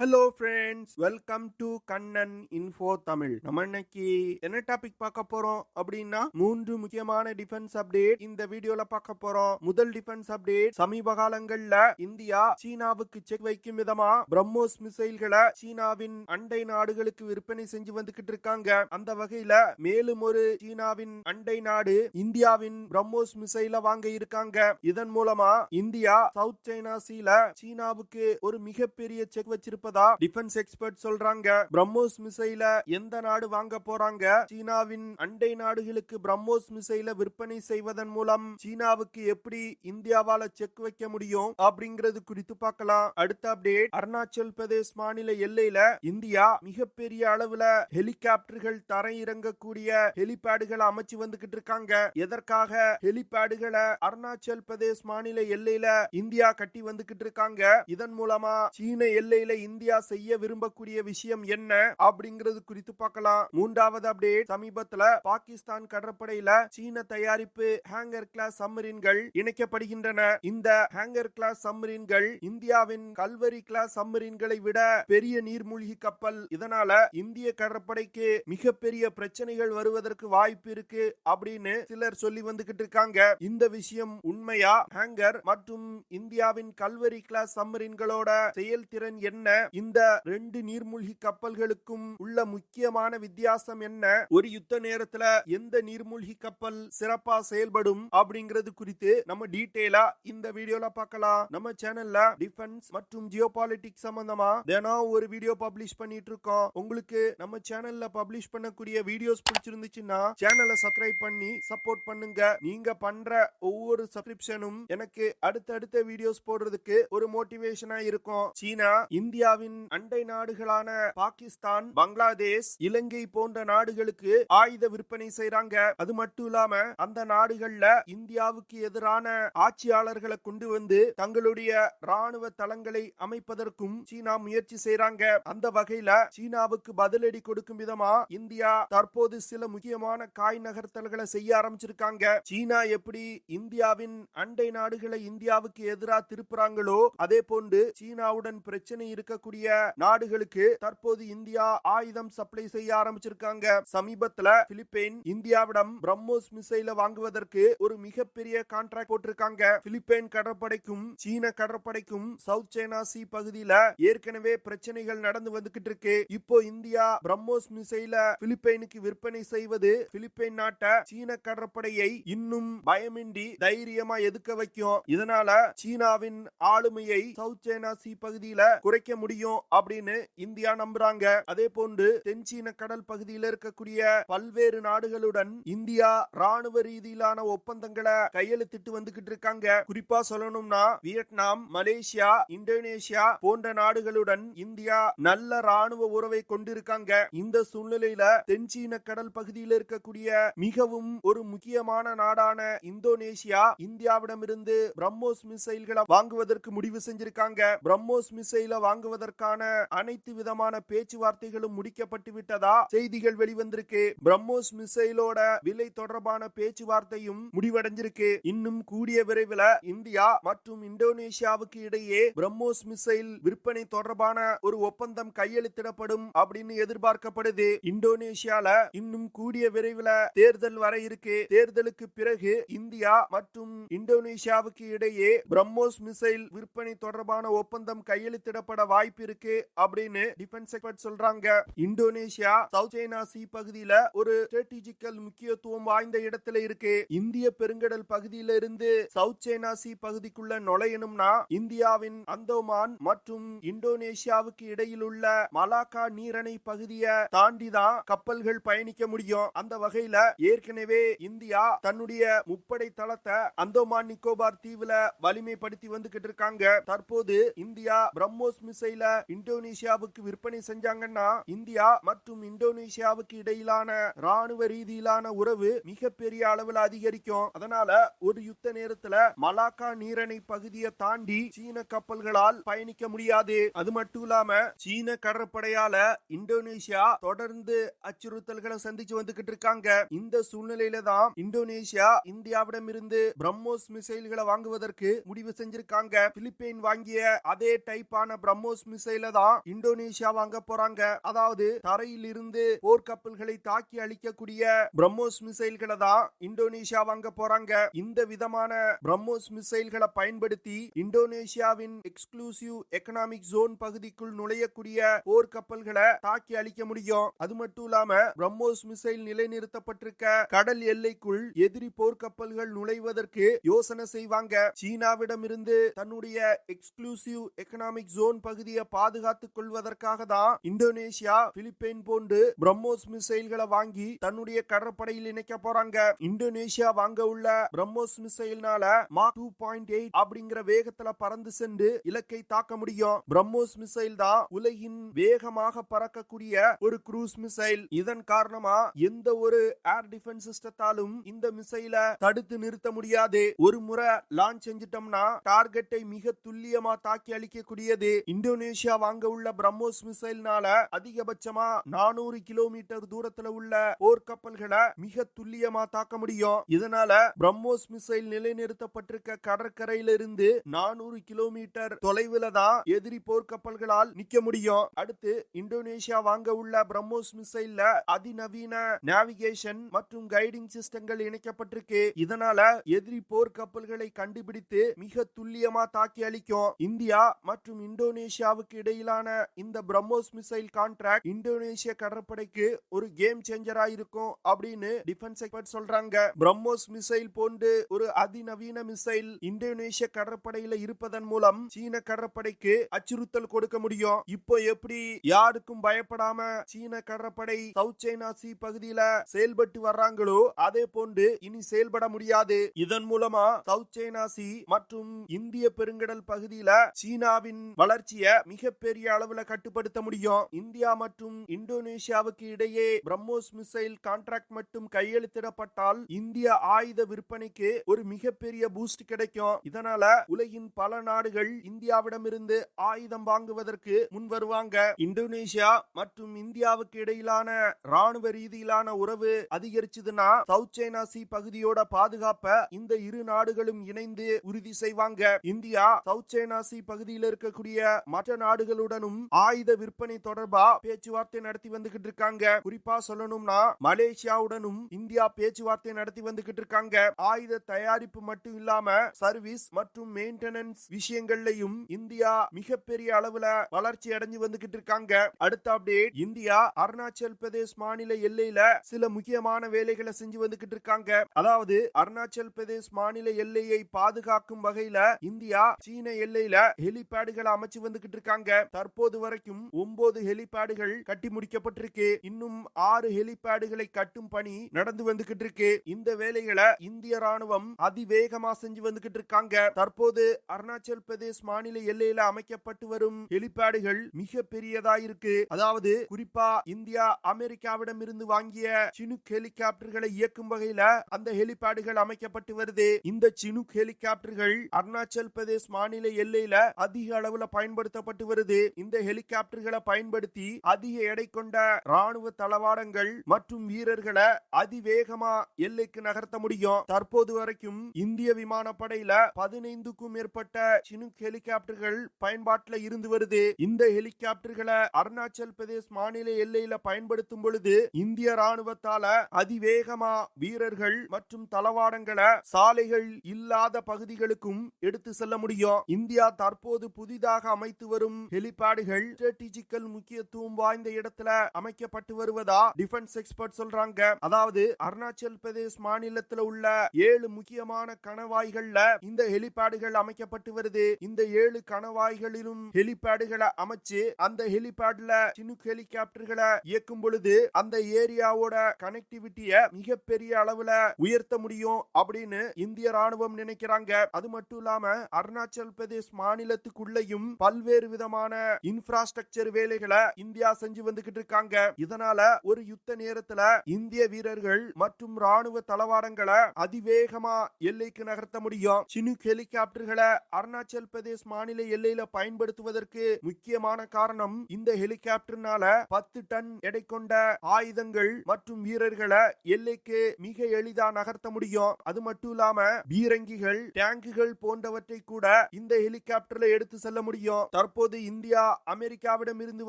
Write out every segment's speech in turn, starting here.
Hello friends, welcome to Kannan info Tamil. நம்ம இன்னைக்கு என்ன டாபிக் பார்க்க போறோம் அப்படின்னா 3 முக்கியமான டிஃபென்ஸ் அப்டேட் இந்த வீடியோல பார்க்க போறோம். முதல் டிஃபென்ஸ் அப்டேட், சமீப காலங்கள்ல இந்தியா சீனாவுக்கு செக் வைக்கும் விதமா பிரம்மோஸ் மிசைல்களை சீனாவின் அண்டை நாடுகளுக்கு விற்பனை செஞ்சு வந்துகிட்டு இருக்காங்க. அந்த வகையில மேலும் ஒரு சீனாவின் அண்டை நாடு இந்தியாவின் பிரம்மோஸ் மிசைல வாங்க இருக்காங்க. இதன் மூலமா இந்தியா சவுத் சைனா சீல சீனாவுக்கு ஒரு மிகப்பெரிய செக் வச்சிருப்ப டிஃபென்ஸ் எக்ஸ்பர்ட் சொல்றாங்க. பிரம்மோஸ் மிசைல எந்த நாடு வாங்க போறாங்க, சீனாவின் அண்டை நாடுகளுக்கு பிரம்மோஸ் மிசைல விற்பனை செய்வதன் மூலம் சீனாவுக்கு எப்படி இந்தியாவால செக் வைக்க முடியும் அப்படிங்கிறது குறித்து பார்க்கலாம். அடுத்த அப்டேட், அருணாச்சல் பிரதேஷ் மாநில எல்லையில இந்தியா மிகப்பெரிய அளவுல ஹெலிகாப்டர்கள் தரை இறங்கக்கூடிய ஹெலிபேடுகளை அமைச்சு வந்துகிட்டு இருக்காங்க. எதற்காக ஹெலிபேடுகளை அருணாச்சல் பிரதேஷ் மாநில எல்லையில இந்தியா கட்டி வந்துகிட்டு இருக்காங்க? இதன் மூலமா சீன எல்லையில இந்தியா செய்ய விரும்பக்கூடிய விஷயம் என்ன அப்படிங்கிறது குறித்து பார்க்கலாம். மூன்றாவது அப்டேட், சமீபத்துல பாகிஸ்தான் கடற்படையில சீன தயாரிப்பு ஹேங்கர் கிளாஸ் சப்மரீன்கள் இணைக்கப்படுகின்றன. இந்த ஹேங்கர் கிளாஸ் சப்மரீன்கள் இந்தியாவின் கல்வரி கிளாஸ் சப்மரீன்களை விட பெரிய நீர்மூழ்கி கப்பல். இதனால இந்திய கடற்படைக்கு மிகப்பெரிய பிரச்சனைகள் வருவதற்கு வாய்ப்பு இருக்கு அப்படின்னு சிலர் சொல்லி வந்துகிட்டு இருக்காங்க. இந்த விஷயம் உண்மையா? ஹேங்கர் மற்றும் இந்தியாவின் கல்வரி கிளாஸ் சப்மரீன்களோட செயல்திறன் என்ன? இந்த 2 நீர்மூழ்கி கப்பல்களுக்கும் உள்ள முக்கியமான வித்தியாசம் என்ன? ஒரு யுத்த நேரத்துல எந்த நீர்மூழ்கி கப்பல் சிறப்பா செயல்படும் அப்படிங்கிறது குறித்து நம்ம டீடைலா இந்த வீடியோல பார்க்கலாம். நம்ம சேனல்ல டிஃபென்ஸ் மற்றும் ஜியோபாலிட்டிக்ஸ் சம்பந்தமா தினம் ஒரு வீடியோ பப்ளிஷ் பண்ணிட்டு இருக்கோம். உங்களுக்கு நம்ம சேனல்ல பப்ளிஷ் பண்ணக்கூடிய வீடியோஸ் பிடிச்சிருந்துச்சுன்னா சேனலை சப்ஸ்கிரைப் பண்ணி சப்போர்ட் பண்ணுங்க. நீங்க பண்ற ஒவ்வொரு சப்ஸ்கிரிப்ஷனும் எனக்கு அடுத்தடுத்த வீடியோஸ் போடுறதுக்கு ஒரு மோட்டிவேஷனா இருக்கும். சீனா இந்தியாவின் அண்டை நாடுகளான பாகிஸ்தான், பங்களாதேஷ், இலங்கை போன்ற நாடுகளுக்கு ஆயுத விற்பனை செய்றாங்க. அது மட்டும் இல்லாம அந்த நாடுகள்ல இந்தியாவுக்கு எதிரான ஆட்சியாளர்களை கொண்டு வந்து தங்களுடைய ராணுவ தளங்களை அமைப்பதற்கும் சீனா முயற்சி செய்றாங்க. அந்த வகையில சீனாவுக்கு பதிலடி கொடுக்கும் விதமா இந்தியா தற்போது சில முக்கியமான காய் நகர்த்தல்களை செய்ய ஆரம்பிச்சிருக்காங்க. சீனா எப்படி இந்தியாவின் அண்டை நாடுகளை இந்தியாவுக்கு எதிராக திருப்புறாங்களோ அதே போன்று சீனாவுடன் பிரச்சனை இருக்கக்கூடிய நாடுகளுக்கு தற்போது இந்தியா ஆயுதம் சப்ளை செய்ய ஆரம்பிச்சிருக்காங்க. சமீபத்துல பிலிப்பைன் இந்தியாவிடம் பிரம்மோஸ் மிசைல வாங்குவதற்கு ஒரு மிகப்பெரிய கான்ட்ராக்ட் போட்டிருக்காங்க. பிலிப்பைன் கடற்படைக்கும் சீன கடற்படைக்கும் சவுத் சைனா சி பகுதியில ஏற்கனவே பிரச்சனைகள் நடந்து வந்துகிட்டு இருக்கு. இப்போ இந்தியா பிரம்மோஸ் மிசைல பிலிப்பைனுக்கு விற்பனை செய்வது பிலிப்பைன் நாட்டை சீன கடற்படையை இன்னும் பயமின்றி தைரியமா எதுக்க வைக்கும். இதனால சீனாவின் ஆளுமையை சவுத் சைனா சி பகுதியில குறைக்க முடியும் அப்படின்னு இந்தியா நம்புறாங்க. அதே போன்று தென்சீன கடல் பகுதியில் இருக்கக்கூடிய பல்வேறு நாடுகளுடன் இந்தியா ராணுவ ரீதியிலான ஒப்பந்தங்களை கையெழுத்திட்டு வந்துகிட்டு இருக்காங்க. குறிப்பா சொல்லணும்னா வியட்நாம், மலேசியா, இந்தோனேஷியா போன்ற நாடுகளுடன் இந்தியா நல்ல ராணுவ உறவை கொண்டிருக்காங்க. இந்த சூழ்நிலையில தென்சீன கடல் பகுதியில் இருக்கக்கூடிய மிகவும் ஒரு முக்கியமான நாடான இந்தோனேஷியா இந்தியாவிடமிருந்து பிரம்மோஸ் மிசைல்களை வாங்குவதற்கு முடிவு செஞ்சிருக்காங்க. பிரம்மோஸ் மிசைல வாங்குவதற்கான அனைத்து விதமான பேச்சுவார்த்தைகளும் முடிக்கப்பட்டு விட்டதா செய்திகள் வெளிவந்திருக்கு. பிரம்மோஸ் மிசைலோட விலை தொடர்பான பேச்சுவார்த்தையும் முடிவடைஞ்சிருக்கு. இன்னும் கூடிய விரைவில் இந்தியா மற்றும் இந்தோனேஷியாவுக்கு இடையே பிரம்மோஸ் மிசைல் விற்பனை தொடர்பான ஒரு ஒப்பந்தம் கையெழுத்திடப்படும் அப்படின்னு எதிர்பார்க்கப்படுது. இந்தோனேஷியால இன்னும் கூடிய விரைவில் தேர்தல் வர இருக்கு. தேர்தலுக்கு பிறகு இந்தியா மற்றும் இந்தோனேஷியாவுக்கு இடையே பிரம்மோஸ் மிசைல் விற்பனை தொடர்பான ஒப்பந்தம் கையெழுத்திடப்பட வாய்ப்பு இருக்கு அப்படின்னு டிஃபென்ஸ் எக்ஸ்பர்ட் சொல்றாங்க. இந்தோனேஷியா சவுத் சைனா சி பகுதியில ஒரு ஸ்ட்ராட்டஜிக்கல் முக்கியத்துவம் வாய்ந்த இடத்துல இருக்கு. இந்திய பெருங்கடல் பகுதியில இருந்து சவுத் சைனா சி பகுதிக்குள்ள நுழையணும்னா இந்தியாவின் அந்தோமான் மற்றும் இந்தோனேஷியாவுக்கு இடையில் உள்ள மலாக்கா நீரணை பகுதியை தாண்டி தான் கப்பல்கள் பயணிக்க முடியும். அந்த வகையில ஏற்கனவே இந்தியா தன்னுடைய முப்படை தளத்தை அந்தோமான் நிக்கோபார் தீவுல வலிமைப்படுத்தி வந்துகிட்டு இருக்காங்க. தற்போது இந்தியா பிரம்மோஸ் மிசைல இந்தோனேஷியாவுக்கு விற்பனை செஞ்சாங்கன்னா இந்தியா மற்றும் இந்தோனேஷியாவுக்கு இடையிலான ராணுவ ரீதியிலான உறவு மிகப்பெரிய அளவில் அதிகரிக்கும். அதனால ஒரு யுத்த நேரத்துல மலாக்கா நீரணை பகுதியை தாண்டி சீன கப்பல்களால் பயணிக்க முடியாது. அது மட்டும் இல்லாம சீன கடற்படையால இந்தோனேஷியா தொடர்ந்து அச்சுறுத்தல்களை சந்திச்சு வந்துகிட்டு இருக்காங்க. இந்த சூழ்நிலையில தான் இந்தோனேஷியா இந்தியாவிடம் இருந்து பிரம்மோஸ் மிசைல்களை வாங்குவதற்கு முடிவு செஞ்சிருக்காங்க. பிலிப்பைன் வாங்கிய அதே டைப்பான பிரம்மோஸ் மிசைல தான் இந்தோனேஷியா வாங்க போறாங்க. அதாவது தரையில் இருந்து போர்க்கப்பல்களை தாக்கி அழிக்கக்கூடிய பிரம்மோஸ் மிசைல்களை தான் இந்தோனேஷியா வாங்க போறாங்க. இந்த விதமான பிரம்மோஸ் மிசைல்களை பயன்படுத்தி இந்தோனேஷியாவின் எக்ஸ்க்ளூசிவ் எக்கனாமிக் ஜோன் பகுதிக்குள் நுழையக்கூடிய போர்க்கப்பல்களை தாக்கி அழிக்க முடியும். அது மட்டும் இல்லாம பிரம்மோஸ் மிசைல் நிலைநிறுத்தப்பட்டிருக்க கடல் எல்லைக்குள் எதிரி போர்க்கப்பல்கள் நுழைவதற்கு யோசனை செய்வாங்க. சீனாவிடமிருந்து தன்னுடைய எக்ஸ்க்ளூசிவ் எக்கனாமிக் ஜோன் பகுதியை பாதுகாத்துக் கொள்வதற்காக தான் இந்தோனேஷியா பிலிப்பைன் போன்று பிரம்மோஸ் மிசைல்களை வாங்கி தன்னுடைய கடற்படையில் இணைக்க போறாங்க. இந்தோனேஷியா வாங்க உள்ள பிரம்மோஸ் மிசைல்னால மாக் 2.8 அப்படிங்கிற வேகத்துல பறந்து சென்று இலக்கை தாக்க முடியும். பிரம்மோஸ் மிசைல் தான் உலகின் வேகமாக பறக்கக்கூடிய ஒரு குரூஸ் மிசைல். இதன் காரணமா எந்த ஒரு ஏர் டிஃபென்ஸ் சிஸ்டத்தாலும் இந்த மிசைலை தடுத்து நிறுத்த முடியாது. ஒரு முறை லான்ச் செஞ்சிட்டோம்னா டார்கெட்டை மிக துல்லியமா தாக்கி அளிக்கக்கூடியது. இந்தோனேஷியா வாங்க உள்ள பிரம்மோஸ் மிசைல்னால அதிகபட்சமா 400 கிலோமீட்டர் தூரத்துல உள்ள போர்க்கப்பல்களை மிக துல்லியமா தாக்க முடியும். இதனால பிரம்மோஸ் மிசைல் நிலைநிறுத்தப்பட்டிருக்க கடற்கரையிலிருந்து 400 கிலோமீட்டர் தொலைவில் தான் எதிரி போர்க்கப்பல்களால் நிக்க முடியும். அடுத்து இந்தோனேஷியா வாங்க உள்ள பிரம்மோஸ் மிசைல்ல அதிநவீன நேவிகேஷன் மற்றும் கைடிங் சிஸ்டங்கள் இணைக்கப்பட்டிருக்கு. இதனால எதிரி போர்க்கப்பல்களை கண்டுபிடித்து மிக துல்லியமா தாக்கி அளிக்கும். இந்தியா மற்றும் இந்தோனேஷியாவுக்கு இடையிலான இந்த பிரம்மோஸ் மிசைல் கான்ட்ராக்ட் இந்தோனேஷிய கடற்படைக்கு ஒரு கேம் சேஞ்சரா இருக்கும் அப்படின்னு டிஃபென்ஸ் எக்ஸ்பர்ட் சொல்றாங்க. பிரம்மோஸ் மிசைல் போன்று ஒரு அதிநவீன மிசைல் இந்தோனேஷிய கடற்படையில இருப்பதன் மூலம் சீன கடற்படைக்கு அச்சுறுத்தல் கொடுக்க முடியும். இப்போ எப்படி யாருக்கும் பயப்படாம சீன கடற்படை சவுத் சைனா சி பகுதியில செயல்பட்டு வர்றாங்களோ அதே போன்று இனி செயல்பட முடியாது. இதன் மூலமா சவுத் சைனா சி மற்றும் இந்திய பெருங்கடல் பகுதியில சீனாவின் வளர்ச்சியை மிகப்பெரிய அளவுல கட்டுப்படுத்த முடியும். இந்தியா மற்றும் இந்தோனேஷியாவுக்கு இடையே பிரம்மோஸ் மிசைல் கான்ட்ராக்ட் மட்டும் கையெழுத்திடப்பட்டால் இந்திய ஆயுத விற்பனைக்கு ஒரு மிகப்பெரிய பூஸ்ட் கிடைக்கும். இதனால உலகின் பல நாடுகள் இந்தியாவிடமிருந்து ஆயுதம் வாங்குவதற்கு முன் வருவாங்க. இந்தோனேஷியா மற்றும் இந்தியாவுக்கு இடையிலான ராணுவ ரீதியிலான உறவு அதிகரிச்சதுன்னா சவுத் சைனா சி பகுதியோட பாதுகாப்பை இந்த இரு நாடுகளும் இணைந்து உறுதி செய்வாங்க. இந்தியா சவுத் சைனா சி பகுதியில் இருக்கக்கூடிய மற்ற நாடுகளுடனும் ஆயுத விற்பனை தொடர்பா பேச்சுவார்த்தை நடத்தி வந்துகிட்டு இருக்காங்க. குறிப்பா சொல்லணும்னா மலேசியாவுடனும் இந்தியா பேச்சுவார்த்தை நடத்தி வந்துகிட்டு இருக்காங்க. ஆயுத தயாரிப்பு மட்டும் இல்லாம சர்வீஸ் மற்றும் மெயின்டெனன்ஸ் விஷயங்கள்லயும் இந்தியா மிகப்பெரிய அளவுல வளர்ச்சி அடைஞ்சு வந்துகிட்டு இருக்காங்க. அடுத்த அப்டேட், இந்தியா அருணாச்சல் பிரதேஷ் மாநில எல்லையில சில முக்கியமான வேலைகளை செஞ்சு வந்துகிட்டு இருக்காங்க. அதாவது அருணாச்சல் பிரதேஷ் மாநில எல்லையை பாதுகாக்கும் வகையில இந்தியா சீன எல்லையில ஹெலிபேடுகளை அமைச்சு வந்துகிட்டு இருக்காங்க. தற்போது வரைக்கும் 9 ஹெலிபேடுகள் கட்டி முடிக்கப்பட்டிருக்கு. இன்னும் 6 ஹெலிபேடுகளை கட்டும் பணி நடந்து வந்துகிட்டு இருக்கு. இந்த வேலைகளை இந்திய ராணுவம் அதிவேகமா செஞ்சு வந்துகிட்டு இருக்காங்க. தற்போது அருணாச்சல் பிரதேஷ் மாநில எல்லையில அமைக்கப்பட்டு வரும் ஹெலிபேடுகள் மிக பெரியதா இருக்கு. அதாவது குறிப்பா இந்தியா அமெரிக்காவிடம் இருந்து வாங்கிய சினுக் ஹெலிகாப்டர்களை இயக்கும் வகையில அந்த ஹெலிபேடுகள் அமைக்கப்பட்டு வருது. இந்த சினுக் ஹெலிகாப்டர்கள் அருணாச்சல் பிரதேஷ் மாநில எல்லையில அதிக அளவுல பயன்படுத்தப்பட்டு வருது. இந்த ஹெலிகாப்டர்களை பயன்படுத்தி அதிக எடை கொண்ட ராணுவ தளவாடங்கள் மற்றும் வீரர்களை அதிவேகமா எல்லைக்கு நகர்த்த முடியும். தற்போது வரைக்கும் இந்திய விமானப்படையில 15க்கும் மேற்பட்ட சினுக் ஹெலிகாப்டர்கள் பயன்பாட்டில் இருந்து வருது. இந்த ஹெலிகாப்டர்களை அருணாச்சல் பிரதேஷ் மாநில எல்லையில பயன்படுத்தும் பொழுது இந்திய ராணுவத்தால அதிவேகமா வீரர்கள் மற்றும் தளவாடங்களை சாலைகள் இல்லாத பகுதிகளுக்கும் எடுத்து செல்ல முடியும். இந்தியா தற்போது புதிதாக அமைத்து வரும் ஹெலிபேடுகள் ஸ்ட்ராட்டஜிக்கல் முக்கியத்துவம் வாய்ந்த இடத்துல அமைக்கப்பட்டு வருவதா டிஃபென்ஸ் எக்ஸ்பர்ட் சொல்றாங்க. அதாவது அருணாச்சல் பிரதேஷ் மாநிலத்தில் உள்ள 7 முக்கியமான கணவாய்கள்ல இந்த ஹெலிபேடுகள் அமைக்கப்பட்டு வருது. இந்த 7 கணவாய்களிலும் ஹெலிபேடுகளை அமைச்சு அந்த ஹெலிபேட்ல சினுக் ஹெலிகாப்டர்களை இயக்கும் பொழுது அந்த ஏரியாவோட கனெக்டிவிட்டியை மிகப்பெரிய அளவுல உயர்த்த முடியும் அப்படின்னு இந்திய ராணுவம் நினைக்கிறாங்க. அது மட்டும் இல்லாம அருணாச்சல் பிரதேஷ் மாநிலத்துக்குள்ளேயும் பல்வேறு விதமான இன்ஃப்ராஸ்ட்ரக்சர் வேலைகளை இந்தியா செஞ்சு வந்துகிட்டு இருக்காங்க. இதனால ஒரு யுத்த நேரத்துல இந்திய வீரர்கள் மற்றும் ராணுவ தளவாடங்களை அதிவேகமா எல்லைக்கு நகர்த்த முடியும். சினுக் ஹெலிகாப்டர்களை அருணாச்சல் பிரதேஷ் மாநில எல்லையில பயன்படுத்துவதற்கு முக்கியமான காரணம் இந்த ஹெலிகாப்டர்னால 10 டன் எடை கொண்ட ஆயுதங்கள் மற்றும் வீரர்களை எல்லைக்கு மிக எளிதா நகர்த்த முடியும். அது மட்டும் இல்லாம பீரங்கிகள், டேங்குகள் போன்றவற்றை கூட இந்த ஹெலிகாப்டர்ல எடுத்து செல்ல முடியும். தற்போது தற்போது இந்தியா அமெரிக்காவிடம் இருந்து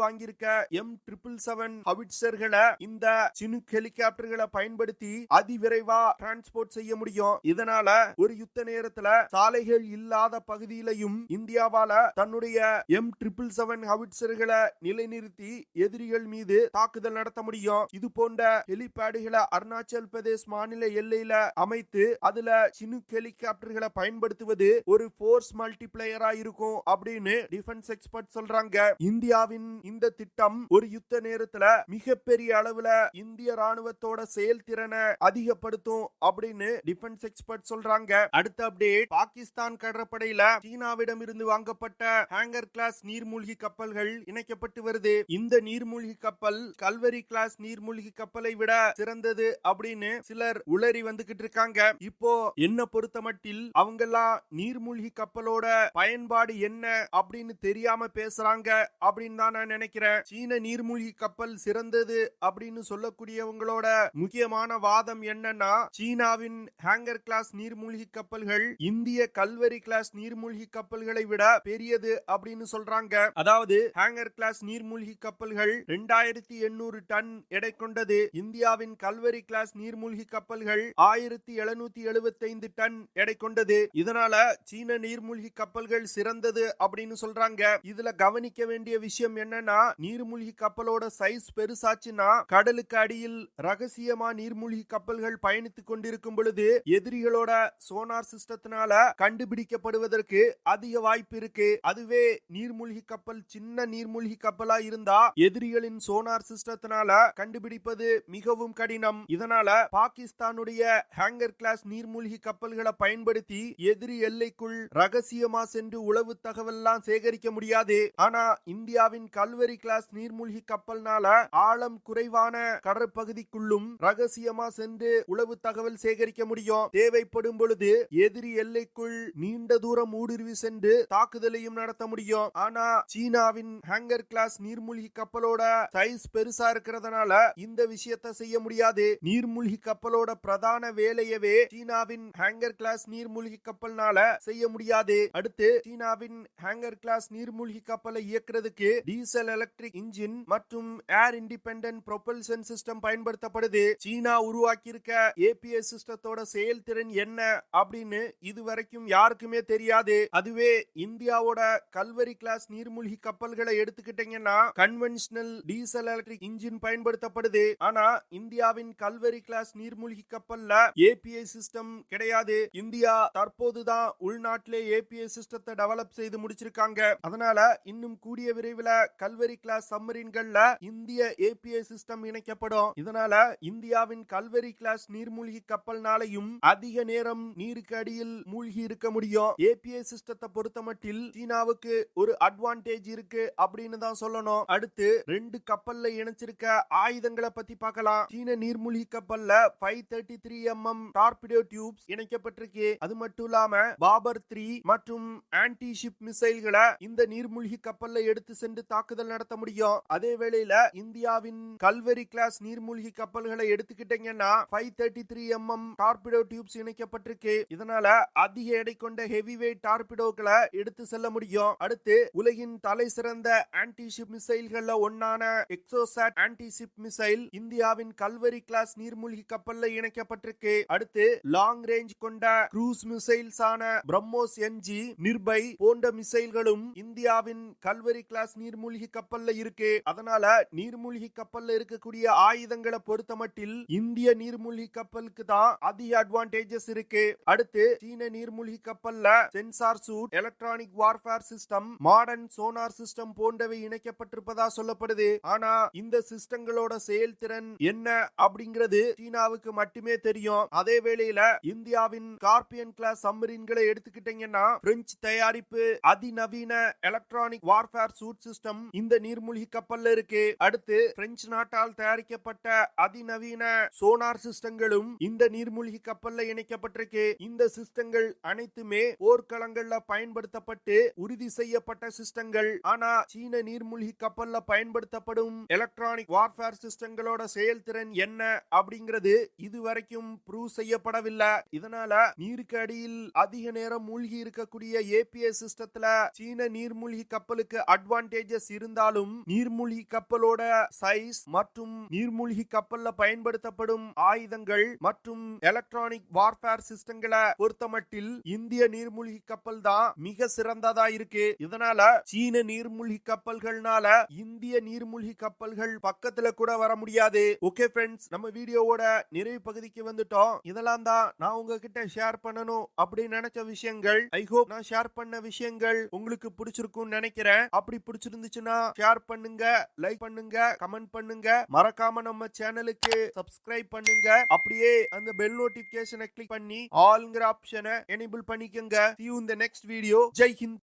வாங்கியிருக்க M777 ஹவிட்சர்களை இந்த சினுக் ஹெலிகாப்டர்களை பயன்படுத்தி அதிவிரைவா டிரான்ஸ்போர்ட் செய்ய முடியும். இதனால ஒரு யுத்த நேரத்துல சாலைகள் இல்லாத பகுதியிலையும் இந்தியாவால தன்னுடைய M777 ஹவிட்சர்களை நிலைநிறுத்தி எதிரிகள் மீது தாக்குதல் நடத்த முடியும். இது போன்ற ஹெலிபேடுகளை அருணாச்சல் பிரதேஷ் மாநில எல்லையில அமைத்து அதுல சினுக் ஹெலிகாப்டர்களை பயன்படுத்துவது ஒரு ஃபோர்ஸ் மல்டிப்ளையரா இருக்கும் அப்படின்னு டிஃபென்ஸ் எக்ஸ்பர்ட் சொல்றாங்க. இந்தியாவின் இந்த திட்டம் ஒரு யுத்த நேரத்துல மிகப்பெரிய அளவுல இந்திய ராணுவத்தோட செயல்திறனை அதிகப்படுத்தும் அப்படின்னு டிஃபென்ஸ் எக்ஸ்பர்ட் சொல்றாங்க. அடுத்த அப்டேட், பாகிஸ்தான் கடற்படையில சீனாவிடம் இருந்து வாங்கப்பட்ட ஹேங்கர் கிளாஸ் நீர்மூழ்கி கப்பல்கள் இணைக்கப்பட்டு வருது. இந்த நீர்மூழ்கி கப்பல் கல்வரி கிளாஸ் நீர்மூழ்கி கப்பலை விட சிறந்தது அப்படின்னு சிலர் உளறி வந்துகிட்டு இருக்காங்க. இப்போ என்ன பொறுத்த மட்டில் அவங்கெல்லாம் நீர்மூழ்கி கப்பலோட பயன்பாடு என்ன அப்படின்னு தெரியாம பேசுறாங்க அப்படின்னு தான் நான் நினைக்கிறேன். சீன நீர்மூழ்கி கப்பல் சிறந்தது அப்படின்னு சொல்லக்கூடியவங்களோட முக்கியமான வாதம் என்னன்னா, சீனாவின் ஹேங்கர் கிளாஸ் நீர்மூழ்கி கப்பல்கள் இந்திய கல்வரி கிளாஸ் நீர்மூழ்கி கப்பல்களை விட பெரியது அப்படின்னு சொல்றாங்க. அதாவது ஹேங்கர் கிளாஸ் நீர்மூழ்கி கப்பல்கள் 2800 டன் எடை கொண்டது. இந்தியாவின் கல்வரி கிளாஸ் நீர்மூழ்கி கப்பல்கள் 1775 டன் எடை கொண்டது. இதனால சீன நீர்மூழ்கி கப்பல்கள் சிறந்தது அப்படின்னு சொல்றாங்க. இதுல கவனிக்க வேண்டிய விஷயம் என்னன்னா, நீர்மூழ்கி கப்பலோட சைஸ் பெருசாச்சுன்னா கடலுக்கு அடியில் ரகசியமா நீர்மூழ்கி கப்பல்கள் பயணித்துக் கொண்டிருக்கும் பொழுது எதிரிகளோட சோனார் சிஸ்டத்தினால கண்டுபிடிக்கப்படுவதற்கு அதிக வாய்ப்பு இருக்கு. அதுவே நீர்மூழ்கி கப்பல் சின்ன நீர்மூழ்கி கப்பலா இருந்தா எதிரிகளின் சோனார் சிஸ்டத்தினால கண்டுபிடிப்பது மிகவும் கடினம். இதனால பாகிஸ்தானுடைய ஹேங்கர் கிளாஸ் நீர்மூழ்கி கப்பல்களை பயன்படுத்தி எதிரி எல்லைக்குள் ரகசியமா சென்று உளவு தகவல் சேகரிக்க முடியாது. ஆனா இந்தியாவின் கல்வரி கிளாஸ் நீர்மூழ்கி கப்பல்னால ஆழம் குறைவான கடற்பகுதிக்குள்ளும் ரகசியமா சென்று உளவு தகவல் சேகரிக்க முடியும். தேவைப்படும் பொழுது எதிரி எல்லைக்குள் நீண்ட தூரம் ஊடுருவி சென்று தாக்குதலையும் நடத்த முடியும். ஆனா சீனாவின் ஹேங்கர் கிளாஸ் நீர்மூழ்கி கப்பலோட சைஸ் பெருசா இருக்கிறதுனால இந்த விஷயத்தை செய்ய முடியாது. நீர்மூழ்கி கப்பலோட பிரதான வேலையவே சீனாவின் ஹேங்கர் கிளாஸ் நீர்மூழ்கி கப்பல்னால செய்ய முடியாது. அடுத்து சீனாவின் ஹேங்கர் கிளாஸ் நீர்மூழ்கி கப்பலை இயக்குறதுக்கு டீசல் எலக்ட்ரிக் இன்ஜின் மற்றும் ஏர் இண்டிபெண்டன்ட் ப்ரொபல்ஷன் சிஸ்டம் பயன்படுத்தப்படுது. சீனா உருவாக்கி இருக்க ஏபிஎஸ் சிஸ்டத்தோட செயல்திறன் என்ன அப்படின்னு இதுவரைக்கும் யாருக்குமே தெரியாது. அதுவே இந்தியாவோட கல்வரி கிளாஸ் நீர்மூழ்கி கப்பல்களை எடுத்துக்கிட்டீங்கன்னா கன்வென்ஷனல் டீசல் எலக்ட்ரிக் இன்ஜின் பயன்படுத்தப்படுது. ஆனா இந்தியாவின் கல்வரி கிளாஸ் நீர்மூழ்கி கப்பல்ல ஏபிஎஸ் சிஸ்டம் கிடையாது. இந்தியா தற்போதுதான் உள்நாட்டிலே ஏபிஎஸ் சிஸ்டத்தை டெவலப் செய்து முடிச்சிருக்காங்க. அதனால இன்னும் கூடிய விரைவில் கல்வரி கிளாஸ் சப்மரீன்கள்ல இந்திய ஏபிஎஸ் சிஸ்டம் இணைக்கப்படும். இதனால இந்தியாவின் கல்வரி கிளாஸ் நீர்மூழ்கி கப்பல்னாலையும் அதிக நேரம் நீருக்கு அடியில் மூழ்கி இருக்க முடியும். ஏபிஎஸ் சிஸ்டத்தை பொறுத்தமட்டில் சீனாவுக்கு ஒரு அட்வான்டேஜ் இருக்கு அப்படின்னு தான் சொல்லணும். அடுத்து 2 கப்பல்ல இணைச்சிருக்க ஆயுதங்களை பத்தி பார்க்கலாம். சீன நீர்மூழ்கி கப்பல்ல 533 mm டார்பிடோ டியூப்ஸ் இணைக்கப்பட்டிருக்கு. அது மட்டும் இல்லாம பாபர் 3 மற்றும் ஆன்டி ஷிப் மிசைல்களை இந்த நீர்மூழ்கி கப்பல்ல எடுத்து சென்று தாக்குதல் நடத்த முடியும். அதே வேளையில இந்தியாவின் கல்வரி கிளாஸ் நீர்மூழ்கி கப்பல்களை எடுத்துக்கிட்டீங்கன்னா 533 mm டார்பிடோ டியூப்ஸ் இணைக்கப்பட்டிருக்கு. இதனால அதிக எடை கொண்ட ஹெவி வெயிட் டார்பிடோக்களை எடுத்து செல்ல முடியும். அடுத்து உலகின் தலை சிறந்த ஆன்டி ஷிப் மிசைல்கள்ல ஒன்னான எக்ஸோசாட் ஆன்டி ஷிப் மிசைல் இந்தியாவின் கல்வரி கிளாஸ் நீர்மூழ்கி கப்பல்ல இணைக்கப்பட்டிருக்கு. அடுத்து லாங் ரேஞ்ச் கொண்ட க்ரூஸ் மிசைல்ஸ் ஆன பிரம்மோஸ் என்ஜி, நிர்பை போன்ற மிசைல்களும் இந்தியாவின் கல்வரி கிளாஸ் நீர்மூழ்கி கப்பல்ல இருக்கு. அதனால நீர்மூழ்கி கப்பல்ல இருக்கக்கூடிய ஆயுதங்களை பொறுத்த மட்டில் இந்திய நீர்மூழ்கி கப்பலுக்கு தான் அதிக அட்வான்டேஜஸ் இருக்கு. அடுத்து சீன நீர்மூழ்கி கப்பல்ல sensor suite, electronic warfare system, modern sonar system போன்றவை இணைக்கப்பட்டிருப்பதா சொல்லப்படுது. ஆனா இந்த சிஸ்டங்களோட செயல்திறன் என்ன அப்படிங்கிறது சீனாவுக்கு மட்டுமே தெரியும். அதே வேளையில இந்தியாவின் ஸ்கார்பியன் கிளாஸ் சப்மரீன்களை எடுத்துக்கிட்டீங்கன்னா பிரெஞ்சு தயாரிப்பு அதிநவீன எலக்ட்ரானிக் வார்ஃபேர் சூட் சிஸ்டம் இந்த நீர்மூழ்கி கப்பல்ல இருக்கு. அடுத்து பிரெஞ்சு நாட்டால் தயாரிக்கப்பட்ட அதிநவீன சோனார் சிஸ்டங்களும் இந்த நீர்மூழ்கி கப்பல்ல இணைக்கப்பட்டிருக்கு. இந்த சிஸ்டங்கள் அனைத்துமே போர்க்களங்கள்ல பயன்படுத்தப்பட்டு உறுதி செய்யப்பட்ட சிஸ்டங்கள். ஆனா சீன நீர்மூழ்கி கப்பல்ல பயன்படுத்தப்படும் எலக்ட்ரானிக் வார்ஃபேர் சிஸ்டங்களோட செயல்திறன் என்ன அப்படிங்கிறது இதுவரைக்கும் ப்ரூவ் செய்யப்படவில்லை. இதனால நீருக்கு அடியில் அதிக நேரம் மூழ்கி இருக்கக்கூடிய ஏபிஎஸ் சிஸ்டத்துல சீன நீர்மூழ்கி நீர்மூழ்கி கப்பலுக்கு அட்வான்டேஜஸ் இருந்தாலும் நீர்மூழ்கி கப்பலோட சைஸ் மற்றும் நீர்மூழ்கி கப்பல்ல பயன்படுத்தப்படும் ஆயுதங்கள் மற்றும் எலக்ட்ரானிக் வார்ஃபேர் சிஸ்டங்களை பொறுத்தமட்டில் இந்திய நீர்மூழ்கி கப்பல் தான் மிக சிறந்ததா இருக்கு. இதனால சீன நீர்மூழ்கி கப்பல்கள்னால இந்திய நீர்மூழ்கி கப்பல்கள் பக்கத்துல கூட வர முடியாது. ஓகே ஃப்ரெண்ட்ஸ், நம்ம வீடியோவோட நிறைவு பகுதிக்கு வந்துட்டோம். இதெல்லாம் தான் நான் உங்ககிட்ட ஷேர் பண்ணணும் அப்படின்னு நினைச்ச விஷயங்கள். ஐ ஹோப் நான் ஷேர் பண்ண விஷயங்கள் உங்களுக்கு பிடிச்சிருக்கும்னு நினைக்கிறேன். அப்படி பிடிச்சிருந்துச்சுன்னா ஷேர் பண்ணுங்க, லைக் பண்ணுங்க, கமெண்ட் பண்ணுங்க. மறக்காம நம்ம சேனலுக்கு சப்ஸ்கிரைப் பண்ணுங்க. அப்படியே அந்த பெல் நோட்டிபிகேஷனை கிளிக் பண்ணி ஆல்ங்கிற ஆப்ஷனை எனேபிள் பண்ணிக்கங்க. See you in the next video. Jai Hind.